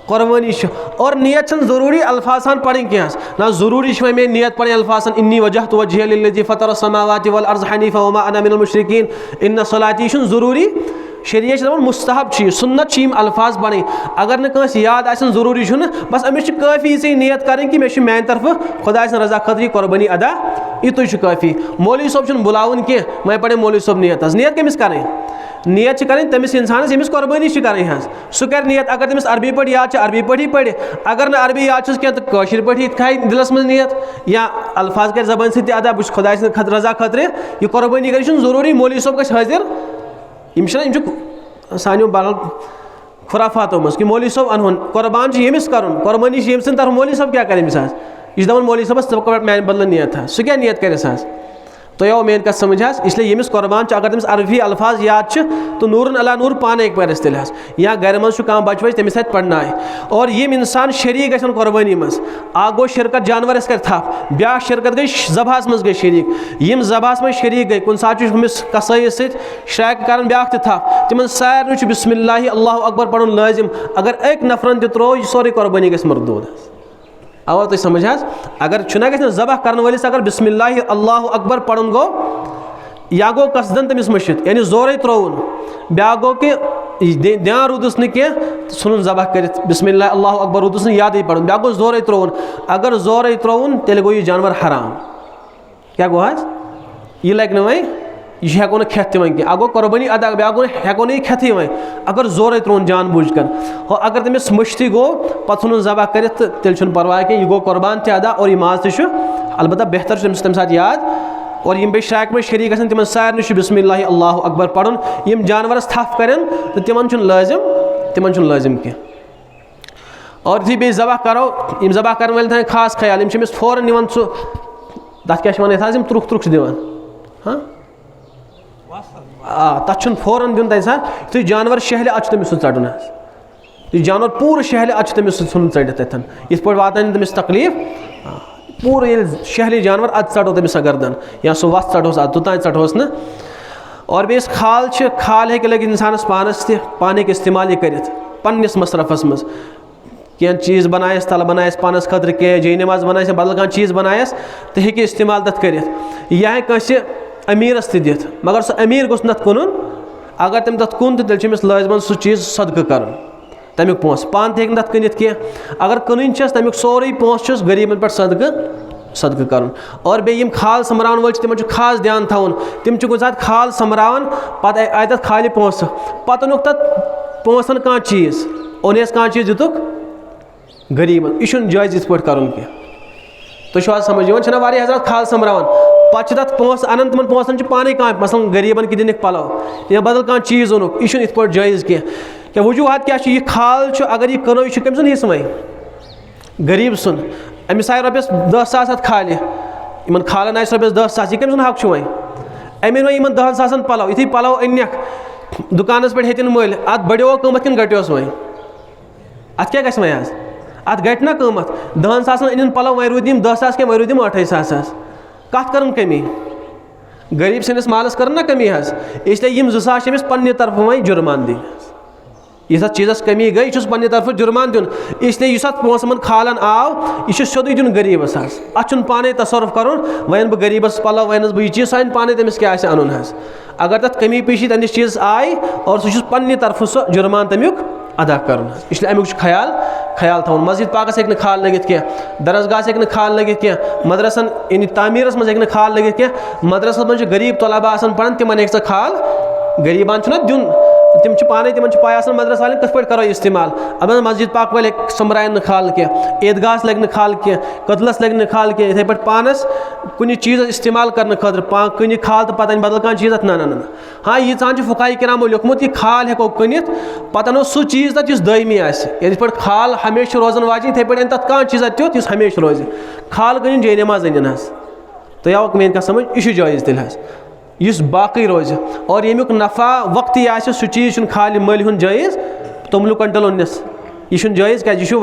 Speaker 1: कुर्बानी और नियत ज़रूरी अल्फाजान पढ़ कह ना ज़रूरी मे नियत पढ़ अल्फाजान इन्नी वजहतु वजहिया लिल्लज़ी फ़तरा समावाति वल अर्ज़ हनीफ़ा वमा अना मिनल मुशरिकीन इन्न सलाती यह ज़रूरी शरीयत मुस्तहब सुन्नत यम अल्फाज पढ़ अगर न याद आसन ज़रूरी बस अमिस काफ़ी से नियत करें कि मे मान तरफ खुदा रजा खतर कुर्बानी अदा युत काफ़ी मौलवी साहब बुलावन कह मैं पढ़े मौलवी साहब नियत कमिस करें नियत करें तमिस इंसानस यमिस कुर्बानी करें सह कर नियत अगर तमिस अरबी पे याद अरबी पे पढ़ अगर न अरबी याद कह तो कशिर पे थाई दिलस मज नियत या अल्फाज कर जबान सह अदा बस खुदा रजा खतर यह कुर्बानी कर ज़रूरी मौलवी साहब गि हाजिर यम सानो बल खुराफातों मज कि मौलवी साहब अनहोन कुर्बान यमिस कर कुर्बानी यम सद तरफ मौलवी साहब क्या करे यह दपान मौलवी साहबस मान बदल नियत सह क्या नियत कर तो आओ मेन कत समझ इसलिए यमिस कुर्बान अगर तमिस अरबी अल्फाज याद तो नूरन अला नूर पाने परस तेल या घर मज कह बच वच तमिस पढ़ना और यम इंसान शरीक गन कुर्बानी मज गो शिरकत जानवरस कर थप ब्या शिरकत गई ज़बाहस मज गई शरीक यम ज़बाहस मज शरीक गई कुन सात हमिस कसैस श्रैक कर ब्या थप तिमन सारे बिस्मिल्लाह अल्लाहु अकबर पढ़न लाजिम अगर एक नफरन त्रो यह सोरे कुर्बानी गई मरदूद आवा तो समझ अगर चुना गि ज़बह कर वलिस अगर बिस्मिल्लाह अल्लाहु अकबर पढ़न गो या गो कसदन तमिस मशित यानी जोरे त्रोन ब्या गो कि ध्यान रूदस न कह सुन ज़बह कर बिस्मिल्लाह अल्लाहु अकबर रूदस न याद पढ़न ब्या गो जोरे त्रोन अगर जोरे त्रोन तेल गो यह जानवर हराम क्या गो यह लग न वह यह हेको खेत तवन कह गो कुर्बानी अदा ब्या गो हेको न खेत वह अगर जोरे त्रोन जान बूझ कर और अगर तमिस मुश्ती गो पे इन ज़बह कर तेल परवाह कह यह गो कुर्बान अदा और यह माज अलबत्ता बेहतर तम साथ याद और यम बे श्रैक में शरीक गन तिमन सारे बिस्मिल्लाह अल्लाहु अकबर पढ़न यम जानवरस थप करें तो तिमन लाजिम कह और यदि बे ज़बह करो यम ज़बह कर वाले थें खास ख्याल यम फौरन निवान तथ क्या वन त्रुख दिवान हाँ तथ फौरन दिन तथा जानवर शहले अत तमिस चढ़न यह जानवर पूरे शहले अत तमिस चढ़ तथन इत पे वातान तमिस तकलीफ पूरे शहले जानवर अत चढ़ो तमिस गर्दन या सह वस चढ़ोस अत तोतान चढ़ोस न और बेस खाल हे लगे इंसानस पानस पाने के इस्तेमाल कर पन्निस मसरफस मज कह चीज़ बनायस तल बनायस पानस खतर कह जय नमाज बनायस बदल कह चीज़ बनायस तो हे इस्तेमाल तथ कर यह कंस अमीरस दिथ मगर सह अमीर गोस नत कुन अगर तम तथ कुन तो तेल अमिस लाजमन सह चीज़ सदक़ कर तमिक पोस पान तक तथ कनित कह अगर कन तमिक सोरे पोस गरीबन पे सदक़ कर और बे खाल समरान वल तिमन खास ध्यान थवन तिम कुछ सात खाल समरान पत आय तथ खाली पोस पत ओनुक तथ पोसन कह चीज़ ओनेस कह चीज़ दितुक गरीबन यह जायज़ इत पे कर तुम समझ वारिया हजरत खाल समरान पे तथ पोस अन तम पोसन पाने कह मसलन गरीबन कि दिन पलव या बदल कह चीज़ ओनुक यह इत पे जायज़ क्या वजूहत क्या यह खाल अगर यह कनो यह कम सुन हिस्स वह गरीब सुन अमिस आय रॉपियस 10,000 अत खाल इन खालन आय रॉपियस 10,000 यह कम सुन हक वह अमे वे इन 10,000 पलव युथी पलव अनक दुकानस पे हेतिन मल अत बढ़ो क़ीमत कि घटोस वह अत क्या गस वह अत घट ना क़ीमत 10,000 अन पलव वह रूद 10,000 क्या वह रूद 28,000 कत कर कमी गरीब सनिस मालस कर ना कमी इसलिए 2,000 अमिस पन्ने तरफ वह जुर्मान दिन इस चीज़ कमी गई यह पे तरफ जुर्मान दिन इसलिए इस पोसन खालन आव यह सोदे दिन गरीबस अत पाने तसरुफ कर वन बह गरीबस पलव वन बह यह चीज़ सान पाने तमिस क्या अन अगर तथ कमी पेशी तमिस चीज़ आय और सह पे तरफ सह जुर्मान तमिक अदा कर इसलिए अमुक ख्याल थवन मस्जिद पाकस हे खाल लगित कह दरसगाह हे खाल लगित कह मदरसन इन तामीरस मज हे खाल लगित कह मदरस मज गरीब तलबा पढ़ान तिमन हे खाल गरीबान दिन तिम पाने तिमन पाय मदरस वाले कथ पे करो इस्तेमाल अब मस्जिद पाक वाले समरायन न खाल कह ईदगाह लग खाल कह कतलस लग खाल कह इथे पे पानस कुछ चीज़ इस्तेमाल करने खतर कन खाल तो पता बदल कह चीज़ ना ना हाँ यीचान फुकाई किरामो लिखमुत यह खाल हेको कनित पता नो सह चीज़ तथ दायमी ये पे खाल हमेशा रोजन वाजन इथे पे तथ कह चीज़ तुत हमेशा रोज खाल कन जय नमाज अन तो आव मेन कह समझ यह जायज़ तेल इस बाकी रोज और यमुक नफ़ा वक्ती आसे सह चीज़ खाल मल हुन जायज़ तोमलु कंटल ओनस यह जायज़ क्या यह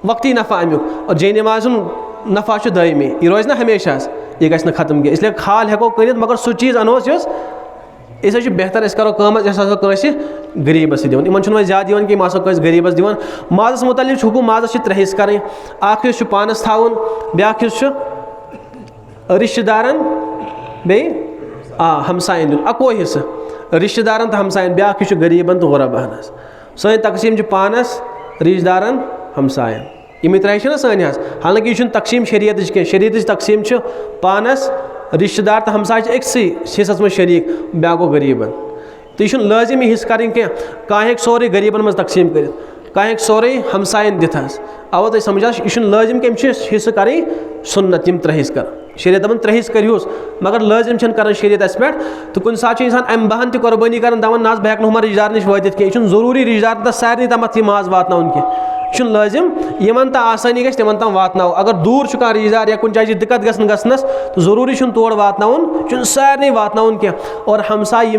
Speaker 1: वक्ती नफ़ा अमुक और जय नमाज नफ़ा दायमी यह रोज ना हमेशा यह गि खत्म कह इसलिए खाल हेको कर मगर सह चीज़ अनोस इस बेहतर करो कम गरीबस दिन इन वह ज्यादा कि कस गरीबस दिन माजस मुतल हुकुम माजस 3 हिस्स करें अख हिस्स पानस थावन ब्या हिस्स रिश्तेदारन बे हमसायन दिन अको हिस्स रिश्तेदारन तो हमसायन ब्या हिस्स गरीबन तो गुरबान सन तकसीम पानस रिश्तेदारन हमसायन यम 3 ना सन हालांकि यह तकसीम शरीयत कह शरीयत तकसीम पानस रिश्तेदार तो हमसाय अक्स हिस्सस में शरीक ब्या गो गरीबन तो यह लाजिम हिस्स करें कह सोरे गरीबन मज तकसीम कर कह सोरे हमसायन दिथ अव तुम समझा यह लाजिम कम हिस्स करें सुन्नत यम 3 हिस्स कर शरीयत दपन 3 हिस्स करियोस मगर लाजिम कर शरीयत अस पे तो कुछ सात इंसान अम बहन त कुर्बानी कर दपान ना बह हेक रिश्तेदार नश वातित कह यह जरूरी रिश्तेदार सारे तम यह माज वातन कह यह लाजिम यमन त आसानी गि तिमन तम वातनाव अगर दूर कह रिश्तेदार या कुछ जाए दिक्कत गसनस तो जरूरी तोड़ वातन सारे वातन कह और हमसाय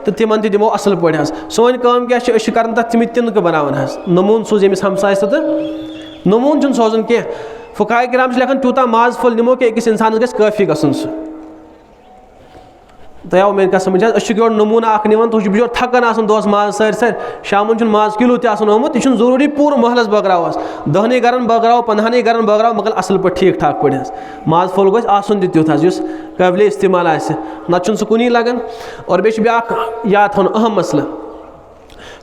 Speaker 1: तो तिमन दिमो असल पे सोन कम क्या कर तथ तिनक बनावन नमून सूज यमिस हमसाय तो नमून सोजन कह फुकाए किराम लेखन तूता माज फुल निमो कि अकिस इंसान गस काफी गसन तो आव मेन कह समझ यो नमूना अख निवन तो बिचोर थकन आसन दोस माज सर शामन माज किलो तमुत यह जरूरी पूर महलस बगरावस 10 गरन बगराव 15 गरन बगराव मगर असल पे ठीक ठाक पे माज फुल गो आसन तुथ काबिल इस्तेमाल नत सह कुनी लगन और बे ब्या याद थोन अहम मसला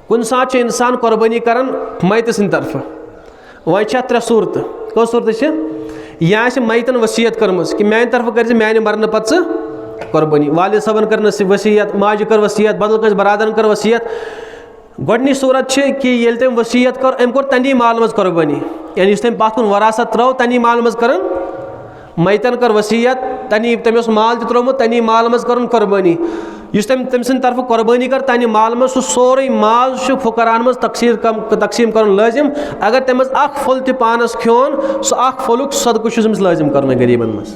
Speaker 1: कुन सात इंसान कुर्बानी कर मैत सद तरफ वह 3 सूरत कस सूरत या मैतन वसीयत कर्म कि मान तरफ कर मान मरने पे कुर्बानी वालिद सबन कर वसीयत माज कर वसीयत बदल कस बरादरन कर वसीयत गोडनी सूरत कि ये तम वसीयत कर अम कोर तनी माल मज कुर्बानी यानी तम पत कुन वरासत त्रो तनी माल मज कर मैतन कर वसीयत तनी तमें माल त्रोमुत तनी माल मज कर कुर्बानी तम सद तरफ कुर्बानी कर तनी माल मज सोरे माल फुकरान मज तकसीम कर लाजिम अगर तम फुल त पानस खोन सह फुलुक सदक़ तमिस लाजिम कर गरीबन मज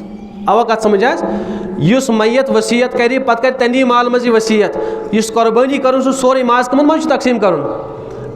Speaker 1: अवा कत समझ इस मैत वसीयत कर पत कर तनी माल मज वसीयत इस कुर्बानी कर सोरे माज कमन मज तकसीम कर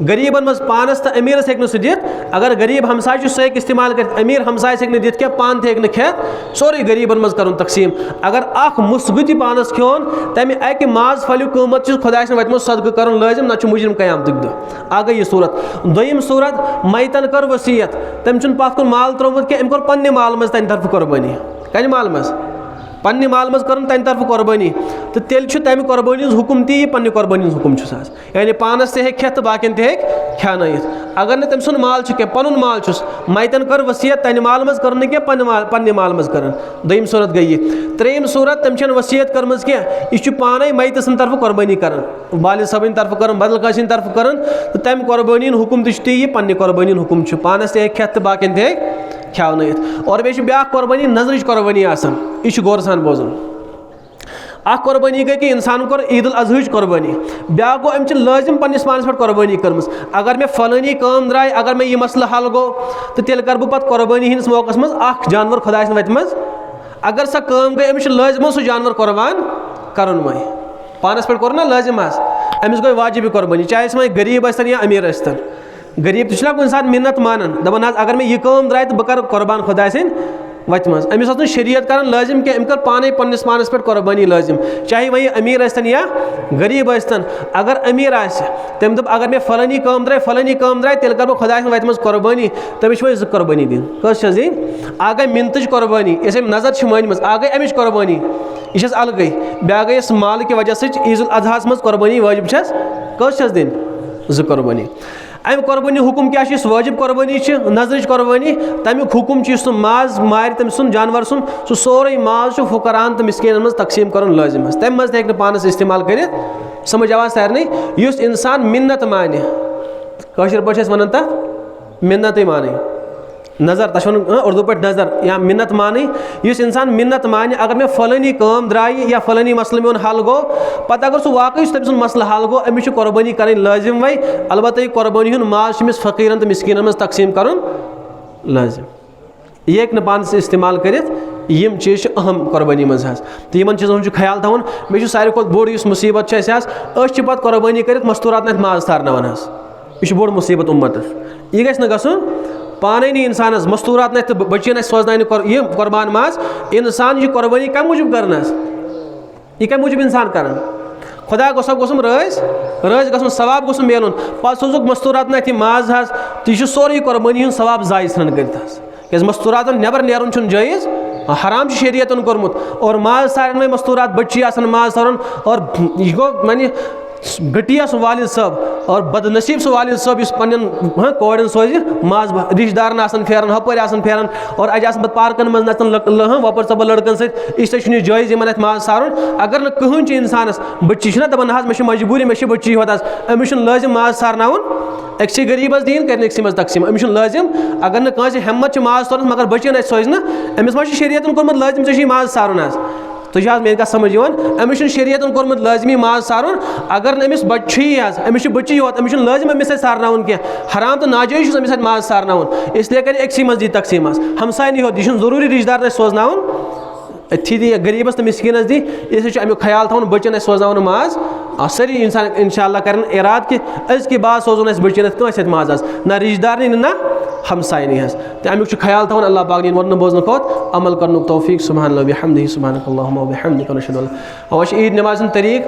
Speaker 1: गरीबन मज पानस तो अमीरस हेक सह दित। अगर गरीब हमसाय सह हेक इस्तेमाल कर, अमीर हमसाय हेक दित क्या, पान हेक न खेत, सोरे गरीबन मज कर तकसीम। अगर अख मुस्गुत पानस खोन तमें अकि माज फल कीमत खुदा वतम सदक़ कर लाजिम, ना मुजरिम क़यामतुक दह। आ गई यह सूरत। दोयम सूरत, मैतन कर वसीयत, तम पत कुन माल त्रोमुत कि कर पन्ने माल मज तन तरफ कुर्बानी, कन माल मज पन्ने माल मज कर तन तरफ कुर्बानी, तो तेल तमि कुर्बानी हुकुम ती पन्ने कुर्बानी हुकुम यानी पानस ते खेत तो बाकिन ते खेनत। अगर न तम सुन माल क्या पन माल मैतन कर वसीयत तन माल मज कर क्या पन्ने माल मज कर। दोयम सूरत गई। त्रेयम सूरत, तम वसीयत कर्म क्या, यह पाने मैत सन तरफ कुर्बानी कर, वालिद सबन तरफ कर, बदल कस तरफ कर, तो तम कुर्बानी हुकुम ती पन्ने कुर्बानी हुकुम पानस ते खेत तो बाकिन ते खेनत। और बे ब्या कुर्बानी नजर कुर्बानी यह गौर सान बोजन। अ कुर्बानी गई कि इंसान कर ईद उल अजहा कुर्बानी, ब्या गो अम लाजिम पन्निस पानस पे कुर्बानी कर्म। अगर मे फलानी काम द्राय, अगर मे यह मसला हल गो, तो तेल कर बह कुर्बानी हंदिस मौकस मज अख जानवर खुदा वत मज। अगर सह काम गई अमिस लाजिम सह जानवर कुर्बान कर, पानस पे कोर ना लाजिम, अमिस गई वाजिब कुर्बानी, चाहे वह गरीब आस्तन या अमीर आस्तन। गरीब तो कुछ सात मिन्नत मानन, दपान अगर मे यह काम द्राय तो बह कर कुर्बान खुदा वत मज। अमिस शरीयत कर लाजिम कि अम कर पाने पन्निस पानस पे कुर्बानी लाजिम, चाहे वही अमीर आस्तन या गरीब आस्तन। अगर अमीर तम दप अगर मे फलानी काम द्राय तेल कर खुदा वत मज कुर्बानी, तमिस वह कुर्बानी दिन कस दिन। आ गई मिन्नत कुर्बानी, इस नजर मानम, आ गई अमिच कुर्बानी, यह अलगै। ब्या गई माल कि वजह से ईद उल अजहा मज कुर्बानी वाजिब कस दिन कुर्बानी। अम कुर्बानी हुकुम क्या वाजिब कुर्बानी नजर कुर्बानी, तमिक हुकुम माज मार तम सुन जानवर सुन, सह सोरे माज फुकरान तो मिस्कीन मज तकसीम कर लाजिम। तम मज हेक पानस इस्तेमाल कर, समझ आवाज सारे। युस इंसान मिन्नत माने, कशर पे वन तथ मिन्नत माने, नजर तश उर्दू पे नजर या मिन्नत माने। युस इंसान मिन्नत माने, अगर मे फलानी काम द्राय या फलानी मसल मे हल गो, पता अगर सह वाकई तम सुन मसल हल गो, अमिस कुर्बानी कर लाजिम वही। अलबत्ता यह कुर्बानी हूं माज फकीरन तो मिस्कीन मज तकसीम कर लाजिम। यह हेक पानस इस्तेमाल कर, यम चीज़ अहम कुर्बानी मज। तो इन चीज़ों ख्याल थवन। मे सारे बोड़ मुसीबत पे कुर्बानी कर मस्तूरात नथ माज तारनान, यह बोड़ मुसीबत उम्मत। यह गि गन पाने नहीं इंसान मस्तूरात नथ बच्चन सोजन यह कुर्बान माज। इंसान यह कुर्बानी कम मूजूब कर, यह कम मूजूब इंसान कर, खुदा गोसम रज गो सवाब गोस मिलन, पे सोजुक मस्तूरात नथ माज, तो यह सोरे कुर्बानी हूं सवाब जाय सन कर। मस्तूरात नबर नेरन जायज़, हराम शरीयतन कोरमुत। और माज सारे मस्तूरात बच्ची माज तरन, और यह गो मानी घटिया सह वालिद सब और बदनसीब सह वालिद सब इस पन्न कोड़न सोज माज रिश्तेदारन आसन फेरन, हपर आसन फेरन, और अज आसन पार्कन मज नचन वपर सब लड़कन सह जायज़ इन माज सारुन। अगर न कहन इंसानस बच्ची ना दपान मे मजबूरी, मे बच्ची होत, अमिस लाजिम माज सारनाउन, अक्स गरीबस दीन कर मज तकसीम, अमिस लाजिम। अगर न कह हिम्मत माज तरन मगर बच्चन सोज ना, अमिस मा शरीयतन कोरमुत लाजिम चे माज सारुन। तो मे कत समझ अमिस शरीयतन कोरमुत लाजिमी माज सारुन। अगर अमिस बच्ची अमिस बच्ची योत, अमिस लाजिम अमिस सारनाउन क्या, हराम तो नाजायज़ अमिस माज सारनाउन, इसलिए कर अक्सी मज दी तकसीम। हमसाय नहीं होत, यह जरूरी रिश्तेदार सोजनाउन, अथी दी गरीबस तो मिस्कीनस दी, इसलिए अमुक ख्याल थवन बच्चन सोजनाउन माज। सारी इंसान इंशाअल्लाह कर इराद कि अज़ बाद सोजन बच्चन कस माज ना रिश्तेदार ना हमसाय नहीं तो अमुक ख्याल थवन। अल्लाह पाक दिन वन बोजन खोत अमल कर तौफीक। सुब्हानल्लाह व बिहम्दिही सुब्हानकल्लाहुम्मा व बिहम्दिका नशहदु अन ला इलाहा इल्लल्लाह। ईद नमाज तरीक